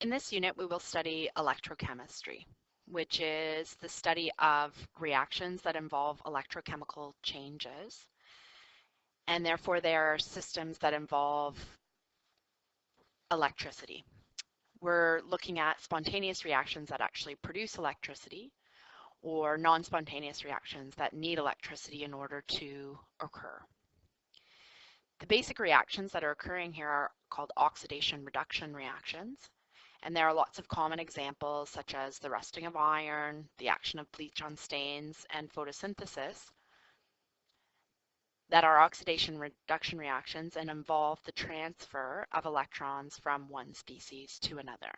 In this unit, we will study electrochemistry, which is the study of reactions that involve electrochemical changes, and therefore they are systems that involve electricity. We're looking at spontaneous reactions that actually produce electricity, or non-spontaneous reactions that need electricity in order to occur. The basic reactions that are occurring here are called oxidation-reduction reactions. And there are lots of common examples such as the rusting of iron, the action of bleach on stains, and photosynthesis that are oxidation-reduction reactions and involve the transfer of electrons from one species to another.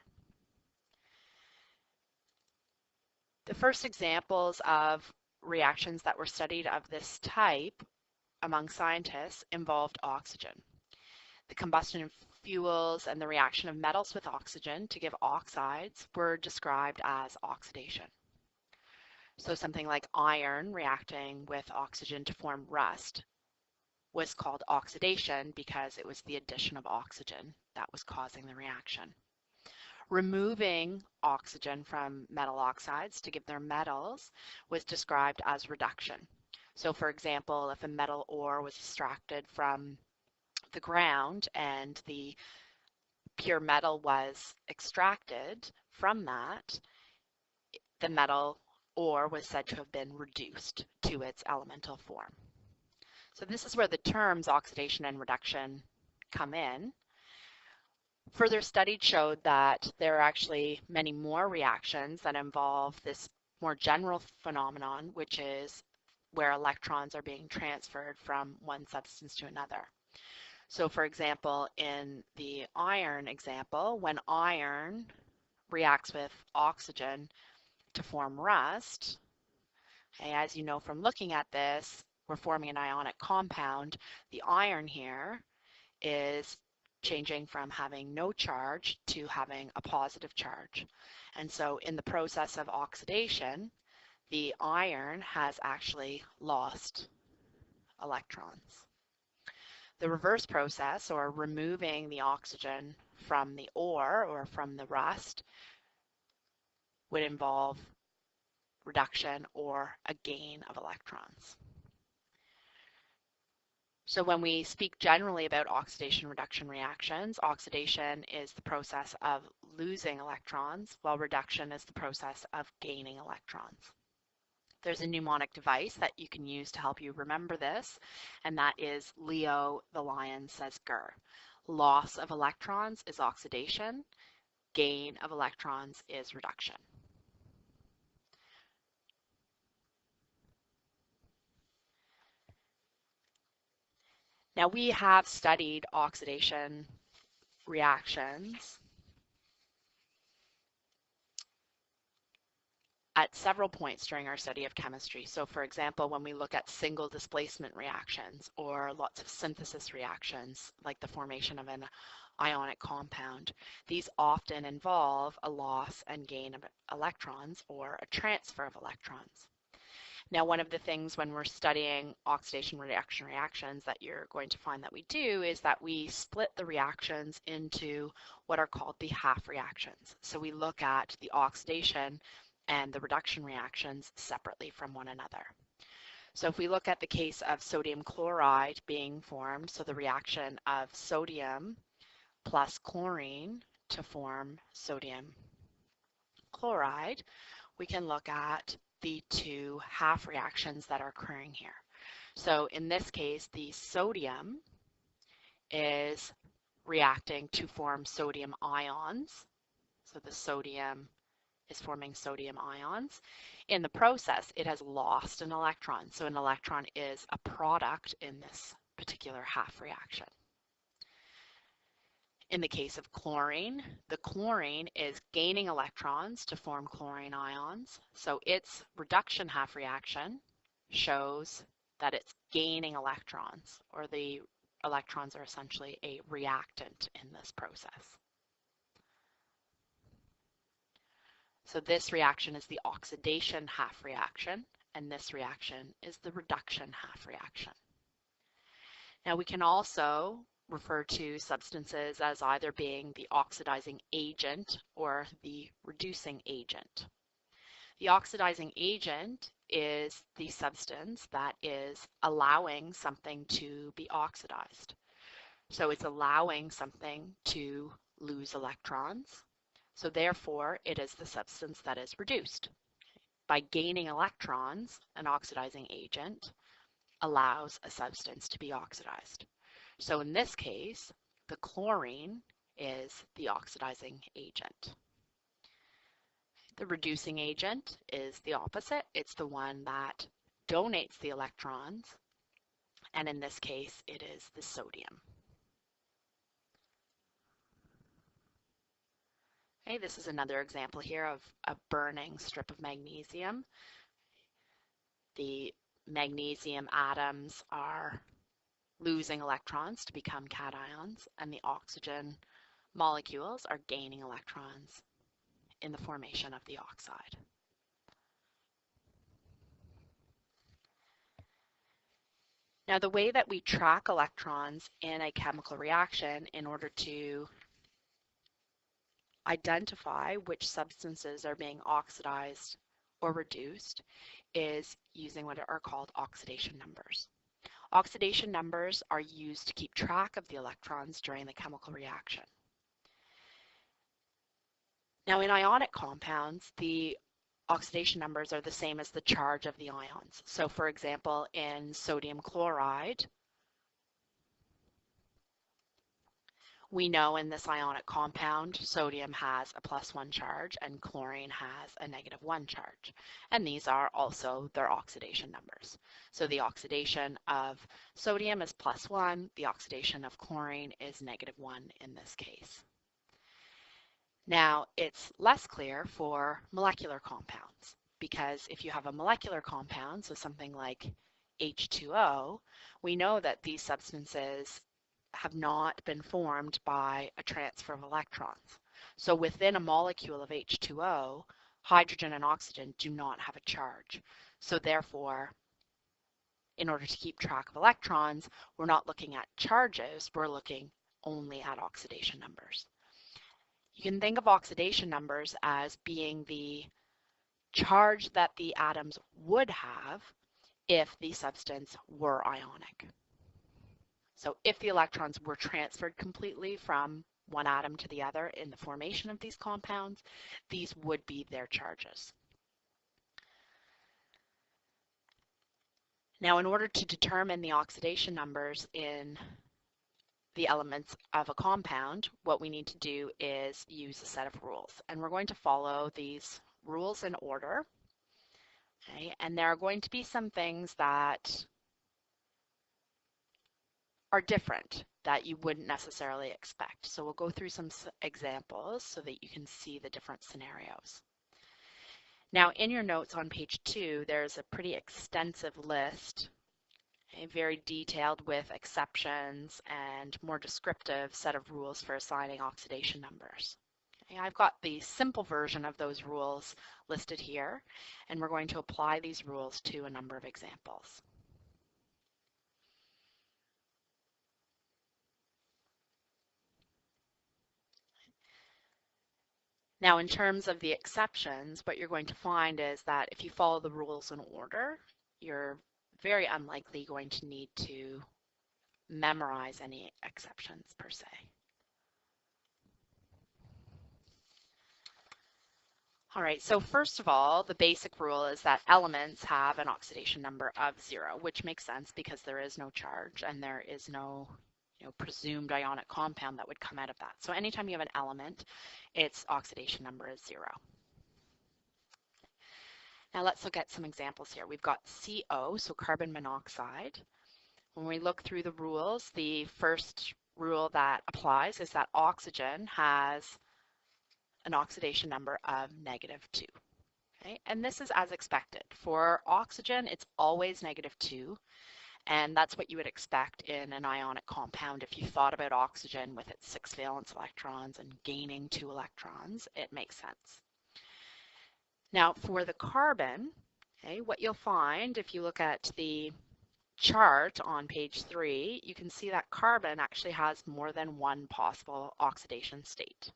The first examples of reactions that were studied of this type among scientists involved oxygen. The combustion of fuels and the reaction of metals with oxygen to give oxides were described as oxidation. So something like iron reacting with oxygen to form rust was called oxidation because it was the addition of oxygen that was causing the reaction. Removing oxygen from metal oxides to give their metals was described as reduction. So for example, if a metal ore was extracted from the ground and the pure metal was extracted from that, the metal ore was said to have been reduced to its elemental form. So this is where the terms oxidation and reduction come in. Further studies showed that there are actually many more reactions that involve this more general phenomenon, which is where electrons are being transferred from one substance to another. So for example, in the iron example, when iron reacts with oxygen to form rust, okay, as you know from looking at this, we're forming an ionic compound. The iron here is changing from having no charge to having a positive charge. And so in the process of oxidation, the iron has actually lost electrons. The reverse process, or removing the oxygen from the ore or from the rust, would involve reduction or a gain of electrons. So when we speak generally about oxidation-reduction reactions, oxidation is the process of losing electrons, while reduction is the process of gaining electrons. There's a mnemonic device that you can use to help you remember this, and that is Leo the lion says grr. Loss of electrons is oxidation, gain of electrons is reduction. Now we have studied oxidation reactions at several points during our study of chemistry. So for example, when we look at single displacement reactions or lots of synthesis reactions, like the formation of an ionic compound, these often involve a loss and gain of electrons or a transfer of electrons. Now, one of the things when we're studying oxidation-reduction reactions that you're going to find that we do is that we split the reactions into what are called the half reactions. So we look at the oxidation and the reduction reactions separately from one another. So if we look at the case of sodium chloride being formed, so the reaction of sodium plus chlorine to form sodium chloride, we can look at the two half reactions that are occurring here. So in this case, the sodium is reacting to form sodium ions. So the sodium is forming sodium ions. In the process, it has lost an electron. So an electron is a product in this particular half reaction. In the case of chlorine, the chlorine is gaining electrons to form chlorine ions. So its reduction half reaction shows that it's gaining electrons, or the electrons are essentially a reactant in this process. So this reaction is the oxidation half reaction, and this reaction is the reduction half reaction. Now we can also refer to substances as either being the oxidizing agent or the reducing agent. The oxidizing agent is the substance that is allowing something to be oxidized. So it's allowing something to lose electrons. So therefore, it is the substance that is reduced. By gaining electrons, an oxidizing agent allows a substance to be oxidized. So in this case, the chlorine is the oxidizing agent. The reducing agent is the opposite. It's the one that donates the electrons, and in this case, it is the sodium. Okay, this is another example here of a burning strip of magnesium. The magnesium atoms are losing electrons to become cations, and the oxygen molecules are gaining electrons in the formation of the oxide. Now, the way that we track electrons in a chemical reaction in order to identify which substances are being oxidized or reduced is using what are called oxidation numbers. Oxidation numbers are used to keep track of the electrons during the chemical reaction. Now, in ionic compounds, the oxidation numbers are the same as the charge of the ions. So, for example, in sodium chloride, we know in this ionic compound, sodium has a +1 charge and chlorine has a -1 charge. And these are also their oxidation numbers. So the oxidation of sodium is +1, the oxidation of chlorine is -1 in this case. Now, it's less clear for molecular compounds, because if you have a molecular compound, so something like H2O, we know that these substances have not been formed by a transfer of electrons. So within a molecule of H2O, hydrogen and oxygen do not have a charge. So therefore, in order to keep track of electrons, we're not looking at charges, we're looking only at oxidation numbers. You can think of oxidation numbers as being the charge that the atoms would have if the substance were ionic. So if the electrons were transferred completely from one atom to the other in the formation of these compounds, these would be their charges. Now, in order to determine the oxidation numbers in the elements of a compound, what we need to do is use a set of rules. And we're going to follow these rules in order. Okay? And there are going to be some things that are different that you wouldn't necessarily expect. So we'll go through some examples so that you can see the different scenarios. Now, in your notes on page 2, there's a pretty extensive list, very detailed with exceptions and more descriptive set of rules for assigning oxidation numbers. Okay, I've got the simple version of those rules listed here, and we're going to apply these rules to a number of examples. Now, in terms of the exceptions, what you're going to find is that if you follow the rules in order, you're very unlikely going to need to memorize any exceptions per se. All right, so first of all, the basic rule is that elements have an oxidation number of 0, which makes sense because there is no charge and there is no presumed ionic compound that would come out of that. So anytime you have an element, its oxidation number is 0. Now let's look at some examples here. We've got CO, so carbon monoxide. When we look through the rules, the first rule that applies is that oxygen has an oxidation number of -2. Okay? And this is as expected. For oxygen, it's always -2. And that's what you would expect in an ionic compound. If you thought about oxygen with its 6 valence electrons and gaining 2 electrons, it makes sense. Now for the carbon, okay, what you'll find if you look at the chart on page 3, you can see that carbon actually has more than one possible oxidation state.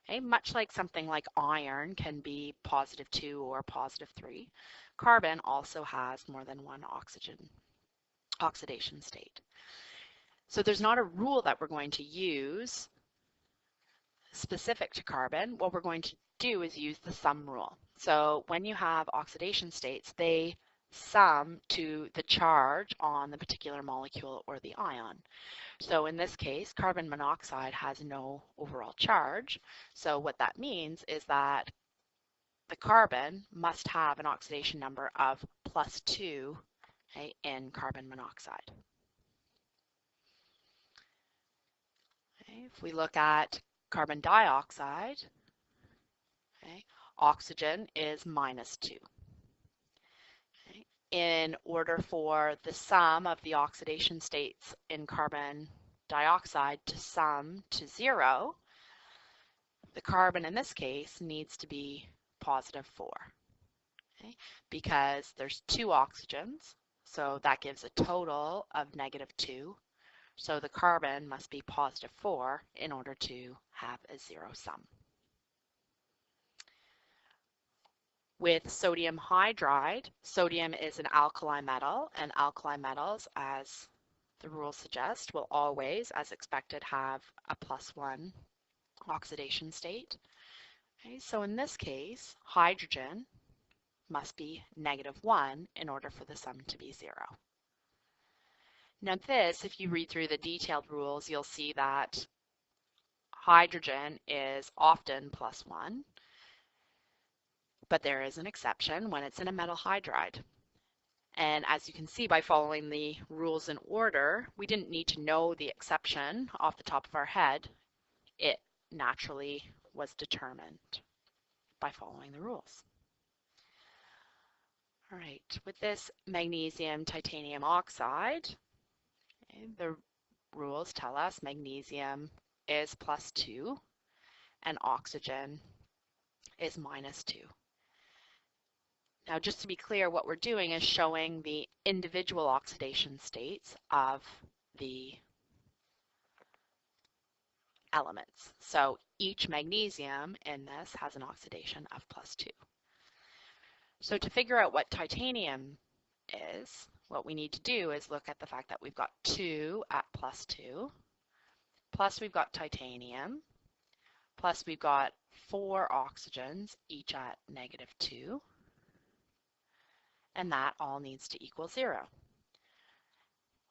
Okay, much like something like iron can be +2 or +3, carbon also has more than one oxidation state. So there's not a rule that we're going to use specific to carbon. What we're going to do is use the sum rule. So when you have oxidation states, they sum to the charge on the particular molecule or the ion. So in this case, carbon monoxide has no overall charge. So what that means is that the carbon must have an oxidation number of +2, okay, in carbon monoxide. Okay, if we look at carbon dioxide, okay, oxygen is -2. Okay. In order for the sum of the oxidation states in carbon dioxide to sum to 0, the carbon in this case needs to be +4, okay, because there's 2 oxygens, so that gives a total of -2. So the carbon must be +4 in order to have a 0 sum. With sodium hydride, sodium is an alkali metal, and alkali metals, as the rules suggest, will always, as expected, have a +1 oxidation state. Okay, so in this case, hydrogen must be -1 in order for the sum to be 0. Now this, if you read through the detailed rules, you'll see that hydrogen is often +1, but there is an exception when it's in a metal hydride. And as you can see by following the rules in order, we didn't need to know the exception off the top of our head. It naturally was determined by following the rules. All right, with this magnesium titanium oxide, okay, the rules tell us magnesium is +2 and oxygen is -2. Now, just to be clear, what we're doing is showing the individual oxidation states of the elements. So each magnesium in this has an oxidation of +2. So to figure out what titanium is, what we need to do is look at the fact that we've got 2 at +2, plus we've got titanium, plus we've got 4 oxygens, each at -2, and that all needs to equal 0.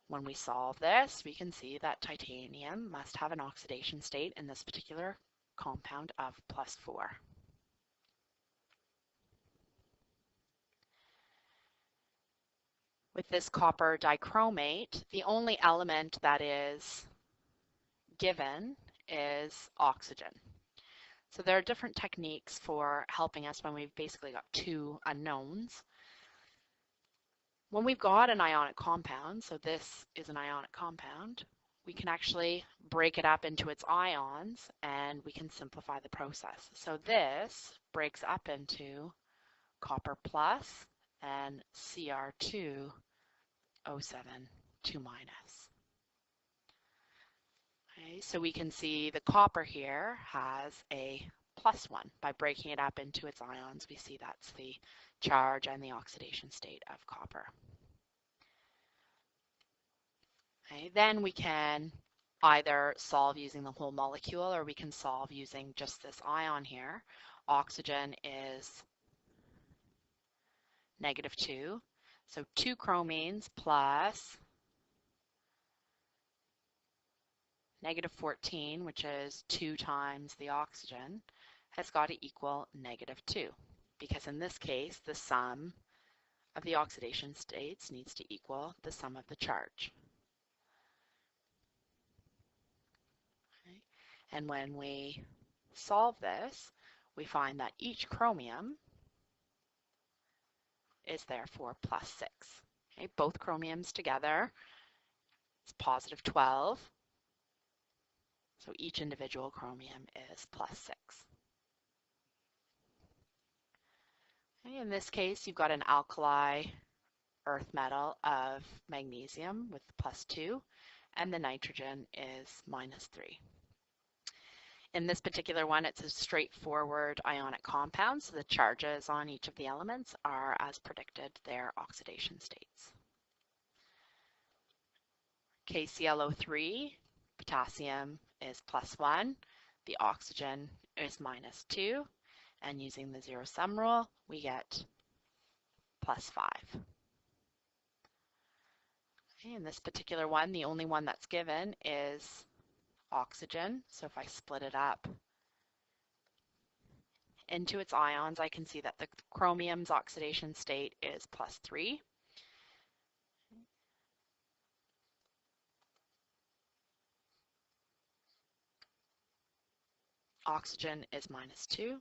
When we solve this, we can see that titanium must have an oxidation state in this particular compound of +4. With this copper dichromate, the only element that is given is oxygen. So there are different techniques for helping us when we've basically got 2 unknowns. When we've got an ionic compound, so this is an ionic compound, we can actually break it up into its ions and we can simplify the process. So this breaks up into copper plus and Cr2O7 2-. Okay, so we can see the copper here has a +1. By breaking it up into its ions, we see that's the charge and the oxidation state of copper. Okay, then we can either solve using the whole molecule or we can solve using just this ion here. Oxygen is -2, so 2 chromenes plus -14, which is 2 times the oxygen, has got to equal -2, because in this case, the sum of the oxidation states needs to equal the sum of the charge. Okay. And when we solve this, we find that each chromium is therefore +6. Okay. Both chromiums together is +12. So each individual chromium is +6. Okay, in this case, you've got an alkali earth metal of magnesium with +2, and the nitrogen is -3. In this particular one, it's a straightforward ionic compound, so the charges on each of the elements are as predicted, their oxidation states. KClO3, potassium is +1, the oxygen is -2, and using the zero-sum rule, we get +5. Okay, in this particular one, the only one that's given is oxygen. So if I split it up into its ions, I can see that the chromium's oxidation state is +3. Oxygen is -2,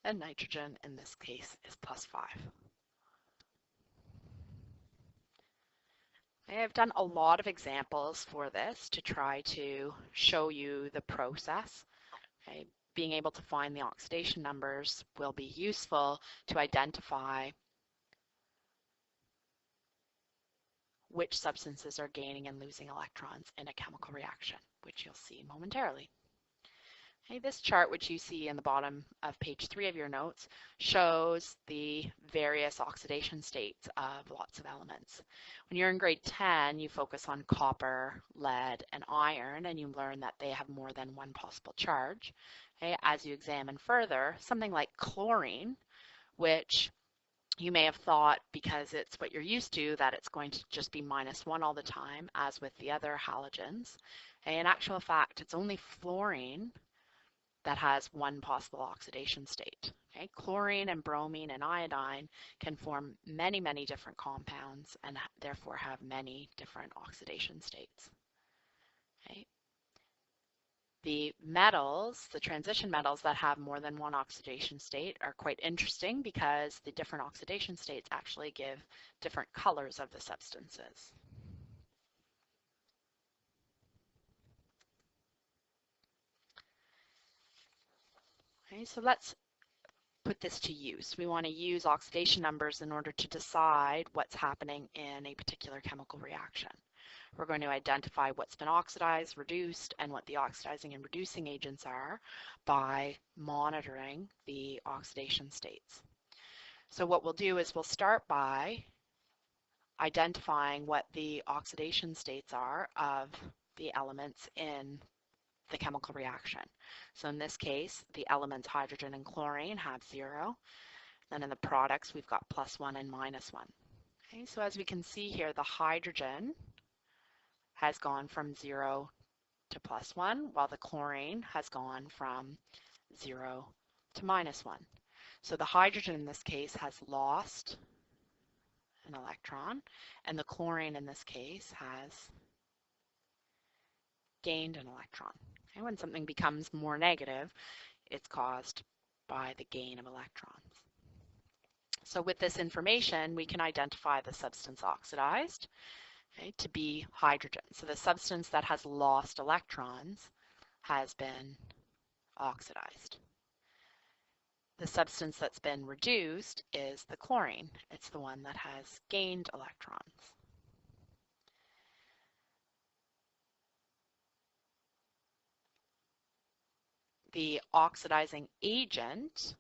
and nitrogen in this case is +5. I've done a lot of examples for this to try to show you the process. Okay. Being able to find the oxidation numbers will be useful to identify which substances are gaining and losing electrons in a chemical reaction, which you'll see momentarily. Okay, this chart, which you see in the bottom of page 3 of your notes, shows the various oxidation states of lots of elements. When you're in grade 10, you focus on copper, lead, and iron, and you learn that they have more than one possible charge. Okay, as you examine further, something like chlorine, which you may have thought, because it's what you're used to, that it's going to just be -1 all the time, as with the other halogens. Okay, in actual fact, it's only fluorine that has one possible oxidation state. Okay? Chlorine and bromine and iodine can form many, many different compounds and therefore have many different oxidation states. Okay? The metals, the transition metals that have more than one oxidation state are quite interesting because the different oxidation states actually give different colors of the substances. Okay, so let's put this to use. We want to use oxidation numbers in order to decide what's happening in a particular chemical reaction. We're going to identify what's been oxidized, reduced, and what the oxidizing and reducing agents are by monitoring the oxidation states. So what we'll do is we'll start by identifying what the oxidation states are of the elements in the chemical reaction. So in this case, the elements hydrogen and chlorine have 0. Then in the products, we've got +1 and -1. Okay, so as we can see here, the hydrogen has gone from 0 to +1, while the chlorine has gone from 0 to -1. So the hydrogen in this case has lost an electron, and the chlorine in this case has gained an electron. Okay, when something becomes more negative, it's caused by the gain of electrons. So with this information, we can identify the substance oxidized, okay, to be hydrogen. So the substance that has lost electrons has been oxidized. The substance that's been reduced is the chlorine. It's the one that has gained electrons. The oxidizing agent,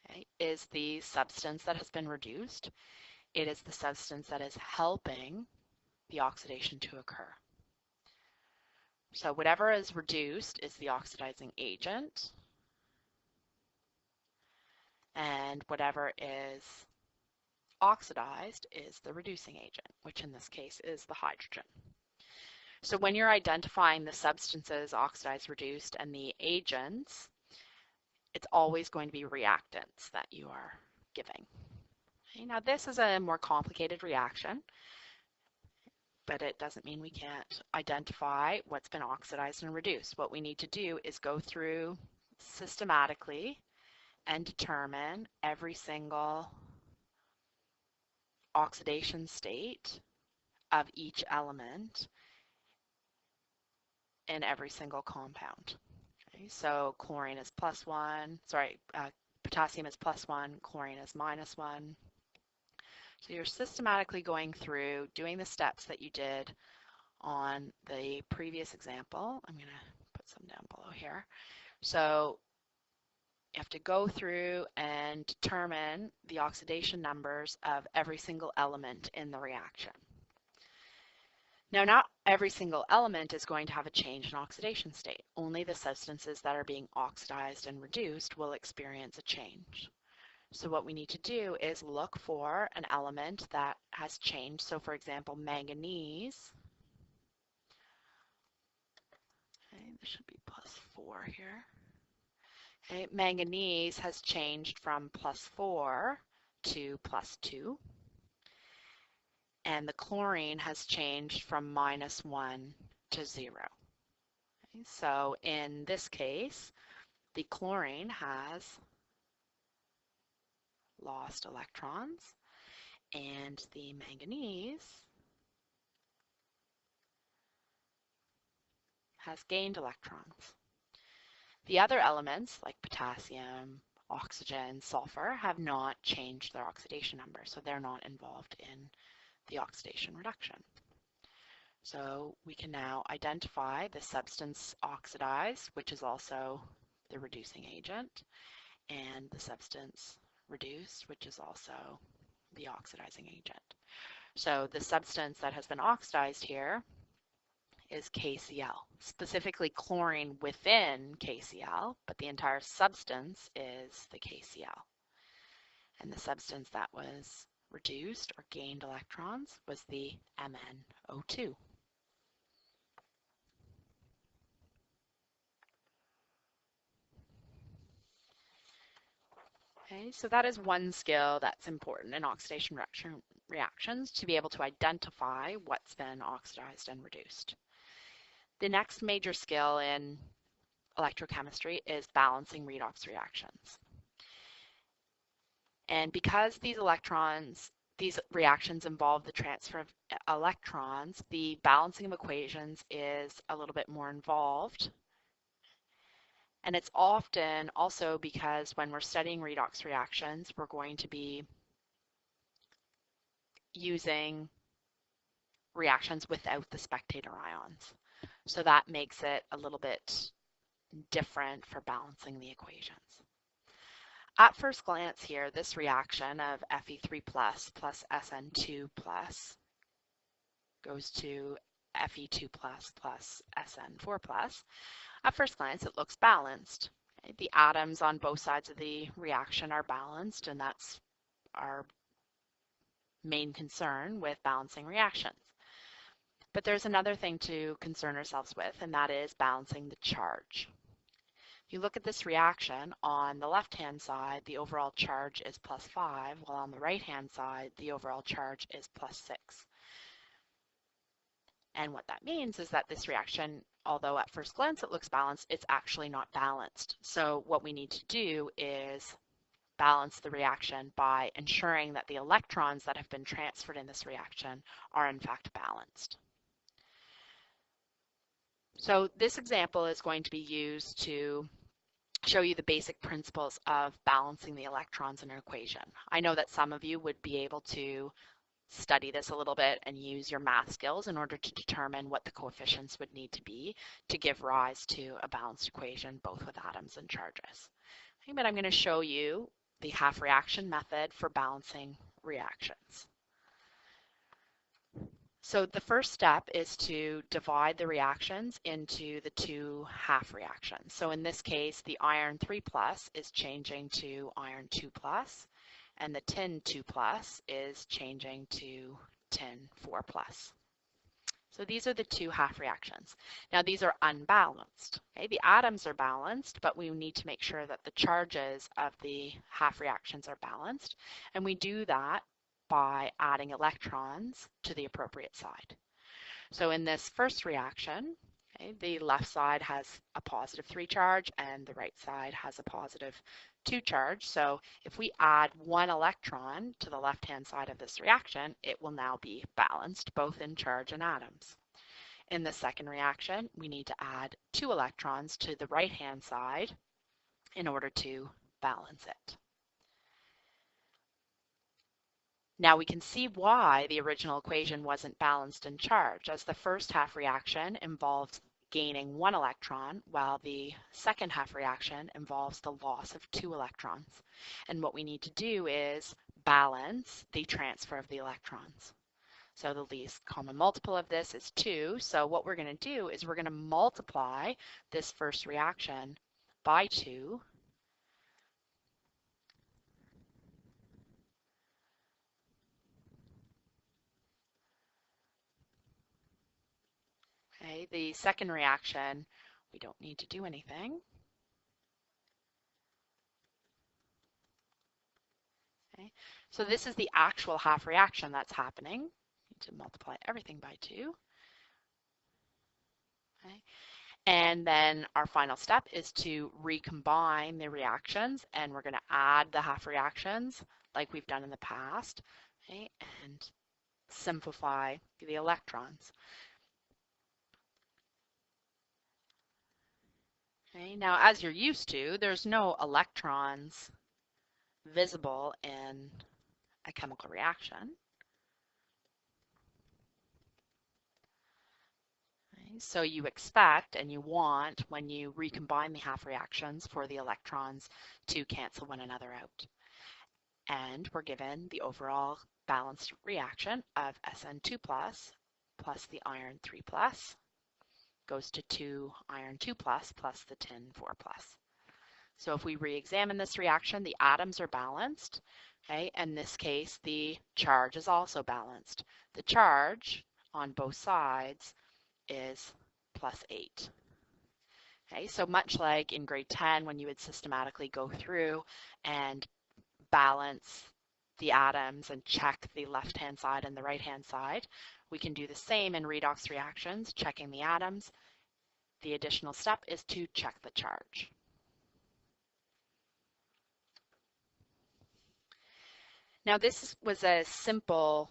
okay, is the substance that has been reduced. It is the substance that is helping the oxidation to occur. So whatever is reduced is the oxidizing agent, and whatever is oxidized is the reducing agent, which in this case is the hydrogen. So when you're identifying the substances oxidized, reduced, and the agents, it's always going to be reactants that you are giving. Okay, now this is a more complicated reaction, but it doesn't mean we can't identify what's been oxidized and reduced. What we need to do is go through systematically and determine every single oxidation state of each element in every single compound. Okay, so chlorine is +1, potassium is +1, chlorine is -1. So you're systematically going through, doing the steps that you did on the previous example. I'm going to put some down below here. So you have to go through and determine the oxidation numbers of every single element in the reaction. Now, not every single element is going to have a change in oxidation state. Only the substances that are being oxidized and reduced will experience a change. So what we need to do is look for an element that has changed. So for example, manganese. Okay, this should be +4 here. Okay, manganese has changed from +4 to +2. And the chlorine has changed from -1 to 0. Okay, so in this case, the chlorine has lost electrons and the manganese has gained electrons. The other elements, like potassium, oxygen, sulfur, have not changed their oxidation number, so they're not involved in the oxidation reduction. So we can now identify the substance oxidized, which is also the reducing agent, and the substance reduced, which is also the oxidizing agent. So the substance that has been oxidized here is KCl, specifically chlorine within KCl, but the entire substance is the KCl. And the substance that was reduced or gained electrons was the MnO2. Okay, so that is one skill that's important in oxidation reactions, to be able to identify what's been oxidized and reduced. The next major skill in electrochemistry is balancing redox reactions. And because these reactions involve the transfer of electrons, the balancing of equations is a little bit more involved. And it's often also because when we're studying redox reactions, we're going to be using reactions without the spectator ions. So that makes it a little bit different for balancing the equations. At first glance here, this reaction of Fe3 plus Sn2 plus goes to Fe2 plus Sn4 plus. At first glance, it looks balanced. Okay? The atoms on both sides of the reaction are balanced, and that's our main concern with balancing reactions. But there's another thing to concern ourselves with, and that is balancing the charge. If you look at this reaction, on the left-hand side, the overall charge is +5, while on the right-hand side, the overall charge is +6. And what that means is that this reaction, although at first glance it looks balanced, it's actually not balanced. So what we need to do is balance the reaction by ensuring that the electrons that have been transferred in this reaction are in fact balanced. So this example is going to be used to show you the basic principles of balancing the electrons in an equation. I know that some of you would be able to study this a little bit and use your math skills in order to determine what the coefficients would need to be to give rise to a balanced equation, both with atoms and charges. Okay, but I'm going to show you the half reaction method for balancing reactions. So the first step is to divide the reactions into the two half reactions. So in this case, the iron 3 plus is changing to iron 2 plus, and the tin 2 plus is changing to tin 4 plus. So these are the two half reactions. Now these are unbalanced. Okay? The atoms are balanced, but we need to make sure that the charges of the half reactions are balanced, and we do that by adding electrons to the appropriate side. So in this first reaction, okay, the left side has a +3 charge and the right side has a +2 charge. So if we add 1 electron to the left-hand side of this reaction, it will now be balanced both in charge and atoms. In the second reaction, we need to add 2 electrons to the right-hand side in order to balance it. Now we can see why the original equation wasn't balanced in charge, as the first half reaction involves gaining 1 electron, while the second half reaction involves the loss of 2 electrons. And what we need to do is balance the transfer of the electrons. So the least common multiple of this is 2. So what we're going to do is we're going to multiply this first reaction by 2. Okay, the second reaction, we don't need to do anything. Okay, so this is the actual half reaction that's happening. Need to multiply everything by 2. Okay. And then our final step is to recombine the reactions, and we're going to add the half reactions like we've done in the past, okay, and simplify the electrons. Okay, now as you're used to, there's no electrons visible in a chemical reaction. So you expect and you want, when you recombine the half reactions, for the electrons to cancel one another out. And we're given the overall balanced reaction of Sn2 plus the iron 3 plus goes to 2 iron 2 plus the tin 4 plus. So if we re-examine this reaction, the atoms are balanced, okay? In this case, the charge is also balanced. The charge on both sides is +8. Okay, so much like in grade 10 when you would systematically go through and balance the atoms and check the left-hand side and the right-hand side, we can do the same in redox reactions, checking the atoms. The additional step is to check the charge. Now this was a simple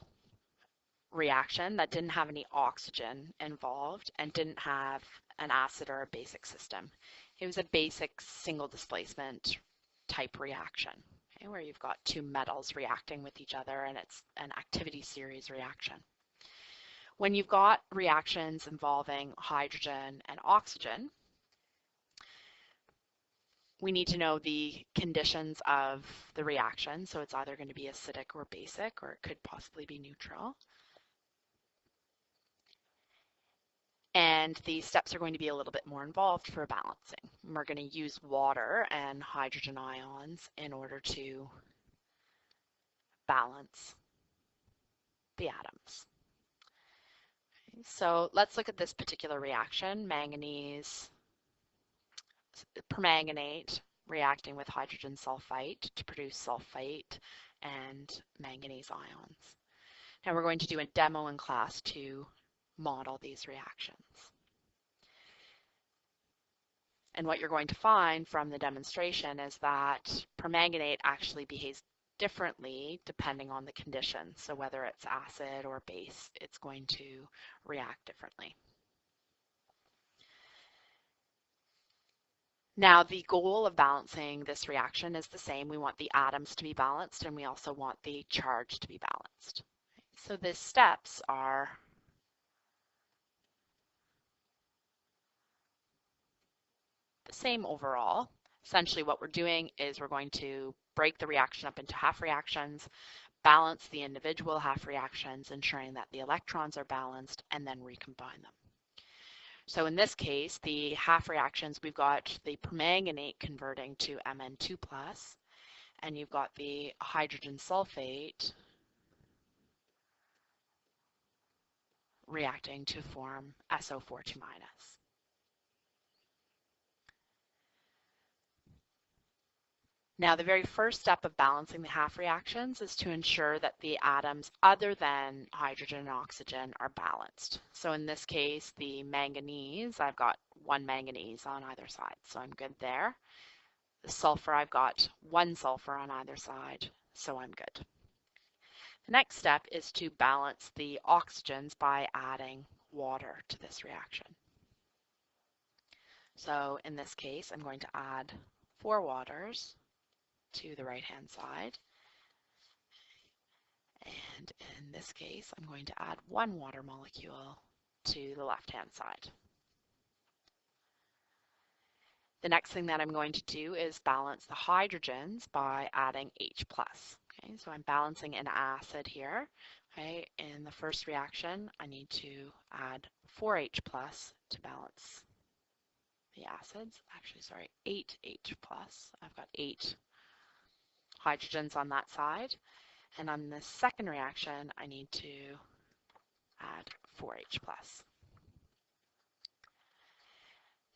reaction that didn't have any oxygen involved and didn't have an acid or a basic system. It was a basic single displacement type reaction, okay, where you've got two metals reacting with each other, and it's an activity series reaction. When you've got reactions involving hydrogen and oxygen, we need to know the conditions of the reaction. So it's either going to be acidic or basic, or it could possibly be neutral. And the steps are going to be a little bit more involved for balancing. We're going to use water and hydrogen ions in order to balance the atoms. Okay, so let's look at this particular reaction, manganese, permanganate reacting with hydrogen sulfite to produce sulfate and manganese ions. Now we're going to do a demo in class to model these reactions. And what you're going to find from the demonstration is that permanganate actually behaves differently depending on the condition. So whether it's acid or base, it's going to react differently. Now the goal of balancing this reaction is the same. We want the atoms to be balanced, and we also want the charge to be balanced. So the steps are the same overall. Essentially what we're doing is we're going to break the reaction up into half reactions, balance the individual half reactions, ensuring that the electrons are balanced, and then recombine them. So in this case, the half reactions, we've got the permanganate converting to Mn2+, and you've got the hydrogen sulfate reacting to form SO4 2-. Now, the very first step of balancing the half reactions is to ensure that the atoms other than hydrogen and oxygen are balanced. So in this case, the manganese, I've got one manganese on either side, so I'm good there. The sulfur, I've got one sulfur on either side, so I'm good. The next step is to balance the oxygens by adding water to this reaction. So in this case, I'm going to add 4 waters to the right-hand side. And in this case, I'm going to add one water molecule to the left-hand side. The next thing that I'm going to do is balance the hydrogens by adding H+. Okay, so I'm balancing an acid here. Okay, in the first reaction, I need to add 4H+ to balance the acids. Actually, sorry, 8H+. I've got 8 hydrogens on that side. And on the second reaction, I need to add 4H+.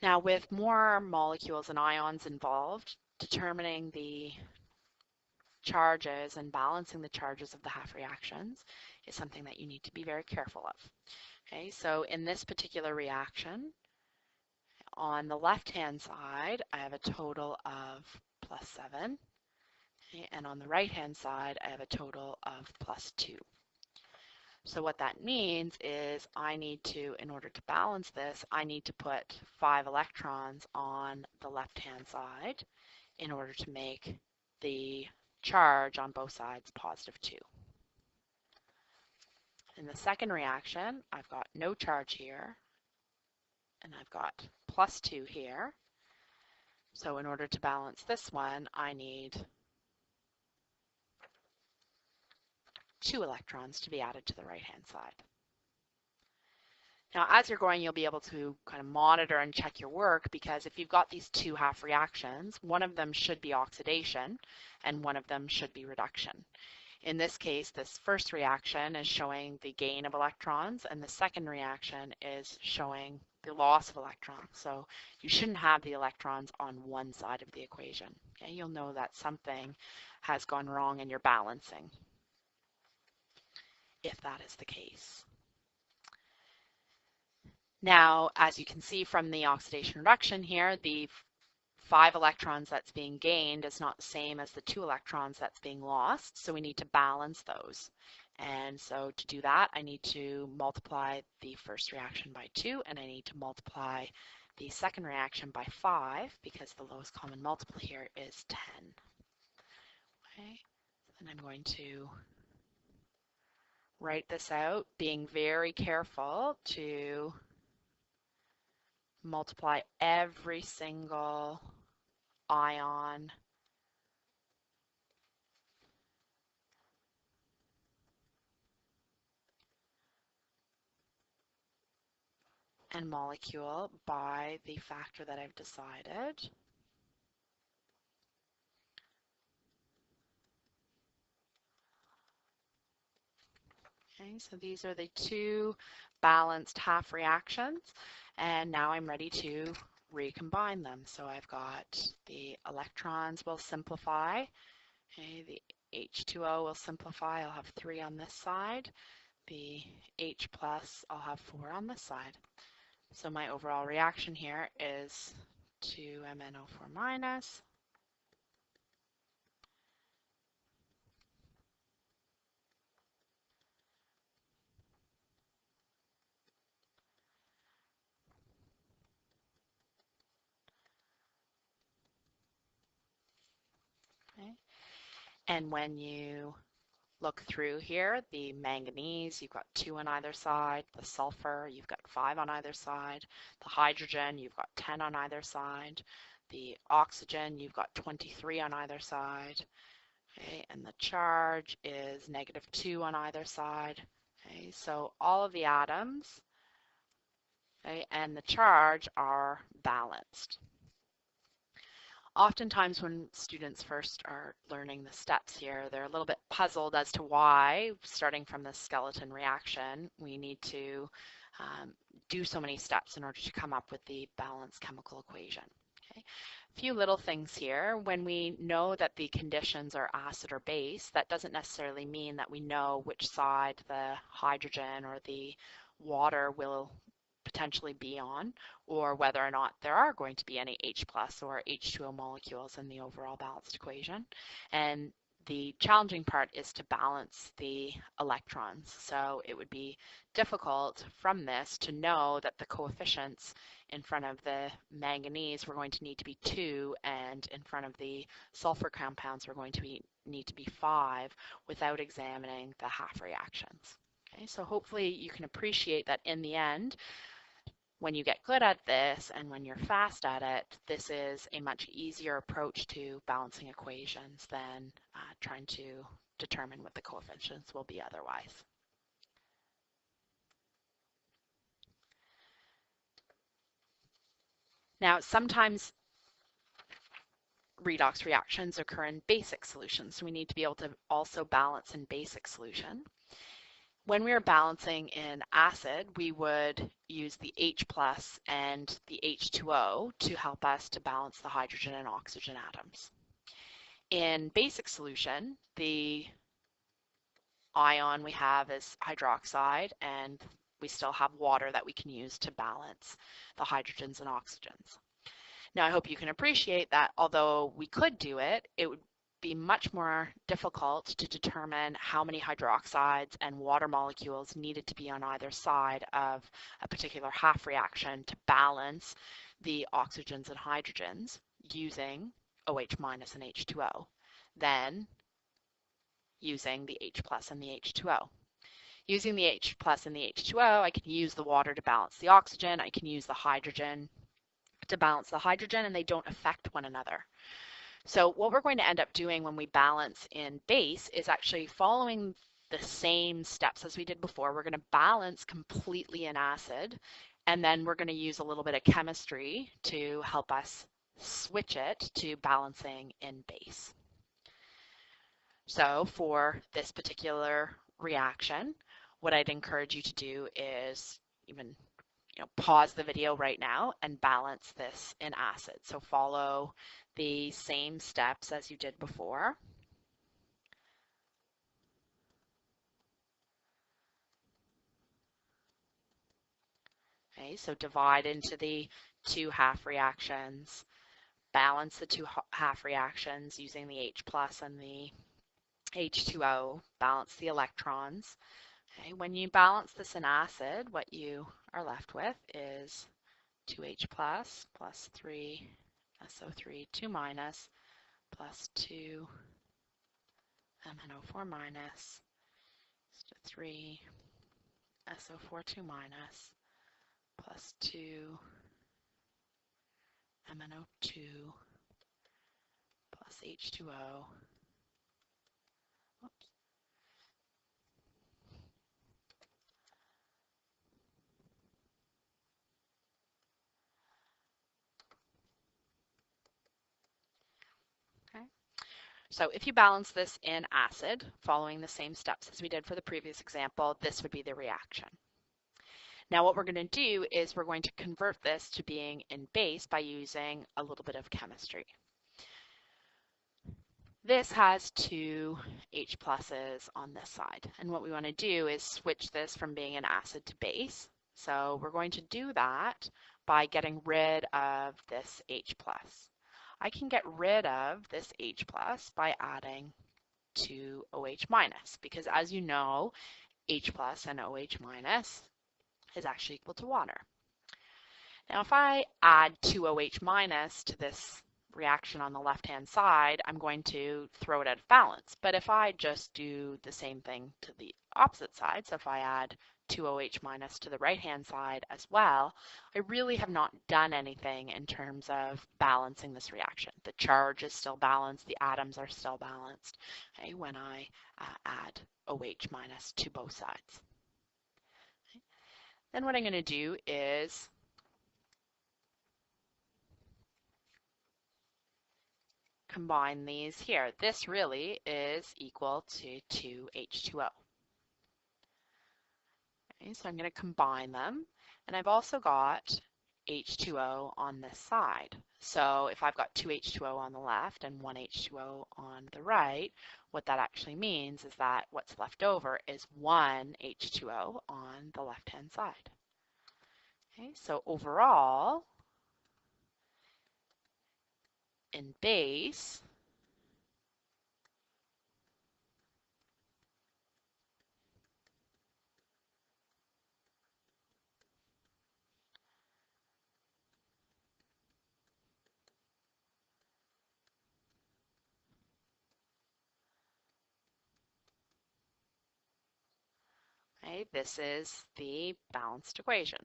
Now, with more molecules and ions involved, determining the charges and balancing the charges of the half reactions is something that you need to be very careful of. Okay, so in this particular reaction, on the left-hand side, I have a total of +7, okay, and on the right-hand side, I have a total of +2. So what that means is I need to, in order to balance this, I need to put 5 electrons on the left-hand side in order to make the charge on both sides +2. In the second reaction, I've got no charge here, and I've got +2 here. So in order to balance this one, I need 2 electrons to be added to the right-hand side. Now, as you're going, you'll be able to kind of monitor and check your work, because if you've got these two half reactions, one of them should be oxidation and one of them should be reduction. In this case, this first reaction is showing the gain of electrons, and the second reaction is showing the loss of electrons. So you shouldn't have the electrons on one side of the equation. Okay? You'll know that something has gone wrong in your balancing, if that is the case. Now, as you can see from the oxidation reduction here, the 5 electrons that's being gained is not the same as the 2 electrons that's being lost, so we need to balance those. And so to do that, I need to multiply the first reaction by 2, and I need to multiply the second reaction by 5, because the lowest common multiple here is 10. Okay, and I'm going to write this out, being very careful to multiply every single ion and molecule by the factor that I've decided. Okay, so these are the two balanced half reactions, and now I'm ready to recombine them. So I've got the electrons will simplify, okay, the H2O will simplify, I'll have 3 on this side, the H+, I'll have 4 on this side. So my overall reaction here is 2MnO4-. Okay. And when you look through here, the manganese, you've got 2 on either side. The sulfur, you've got 5 on either side. The hydrogen, you've got 10 on either side. The oxygen, you've got 23 on either side. Okay, and the charge is -2 on either side. Okay, so all of the atoms, okay, and the charge are balanced. Oftentimes when students first are learning the steps here, they're a little bit puzzled as to why, starting from the skeleton reaction, we need to do so many steps in order to come up with the balanced chemical equation. Okay. A few little things here. When we know that the conditions are acid or base, that doesn't necessarily mean that we know which side the hydrogen or the water will potentially be on, or whether or not there are going to be any H+ or H2O molecules in the overall balanced equation. And The challenging part is to balance the electrons. So it would be difficult from this to know that the coefficients in front of the manganese were going to need to be 2, and in front of the sulfur compounds were going to need to be 5 without examining the half reactions. Okay, so hopefully you can appreciate that in the end, when you get good at this and when you're fast at it, this is a much easier approach to balancing equations than trying to determine what the coefficients will be otherwise. Now, sometimes redox reactions occur in basic solutions, so we need to be able to also balance in basic solution. When we are balancing in acid, we would use the H plus and the H2O to help us to balance the hydrogen and oxygen atoms. In basic solution, the ion we have is hydroxide, and we still have water that we can use to balance the hydrogens and oxygens. Now, I hope you can appreciate that although we could do it, it would be much more difficult to determine how many hydroxides and water molecules needed to be on either side of a particular half reaction to balance the oxygens and hydrogens using OH minus and H2O than using the H plus and the H2O. Using the H plus and the H2O, I can use the water to balance the oxygen, I can use the hydrogen to balance the hydrogen, and they don't affect one another. So what we're going to end up doing when we balance in base is actually following the same steps as we did before. We're going to balance completely in acid, and then we're going to use a little bit of chemistry to help us switch it to balancing in base. So for this particular reaction, what I'd encourage you to do is even pause the video right now and balance this in acid. So follow the same steps as you did before. Okay, so divide into the two half reactions, balance the two half reactions using the H plus and the H2O, balance the electrons. Okay, when you balance this in acid, what you are left with is 2H plus 3 SO3 2 minus plus 2 MnO4 minus 3 SO4 2 minus plus 2 MnO2 plus H2O. Oops. Okay. So if you balance this in acid, following the same steps as we did for the previous example, this would be the reaction. Now what we're going to do is we're going to convert this to being in base by using a little bit of chemistry. This has two H pluses on this side, and what we want to do is switch this from being an acid to base. So we're going to do that by getting rid of this H plus. I can get rid of this H plus by adding 2 OH minus, because as you know, H plus and OH minus is actually equal to water. Now if I add 2 OH minus to this reaction on the left-hand side, I'm going to throw it out of balance. But if I just do the same thing to the opposite side, so if I add 2 OH minus to the right-hand side as well, I really have not done anything in terms of balancing this reaction. The charge is still balanced, the atoms are still balanced, okay, when I add OH minus to both sides. Okay. Then what I'm going to do is combine these here. This really is equal to 2H2O. Okay, so I'm going to combine them, and I've also got H2O on this side. So if I've got 2 H2O on the left and 1 H2O on the right, what that actually means is that what's left over is 1 H2O on the left-hand side. Okay, so overall, in base, Okay, this is the balanced equation.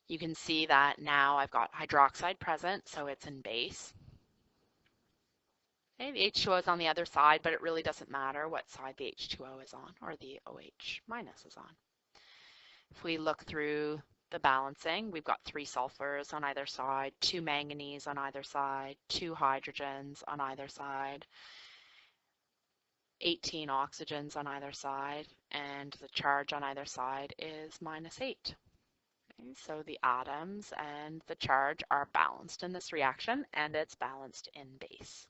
You can see that now I've got hydroxide present, so it's in base. Okay, the H2O is on the other side, but it really doesn't matter what side the H2O is on or the OH minus is on. If we look through the balancing, we've got 3 sulfurs on either side, 2 manganese on either side, 2 hydrogens on either side, 18 oxygens on either side, and the charge on either side is -8. Okay, so the atoms and the charge are balanced in this reaction, and it's balanced in base.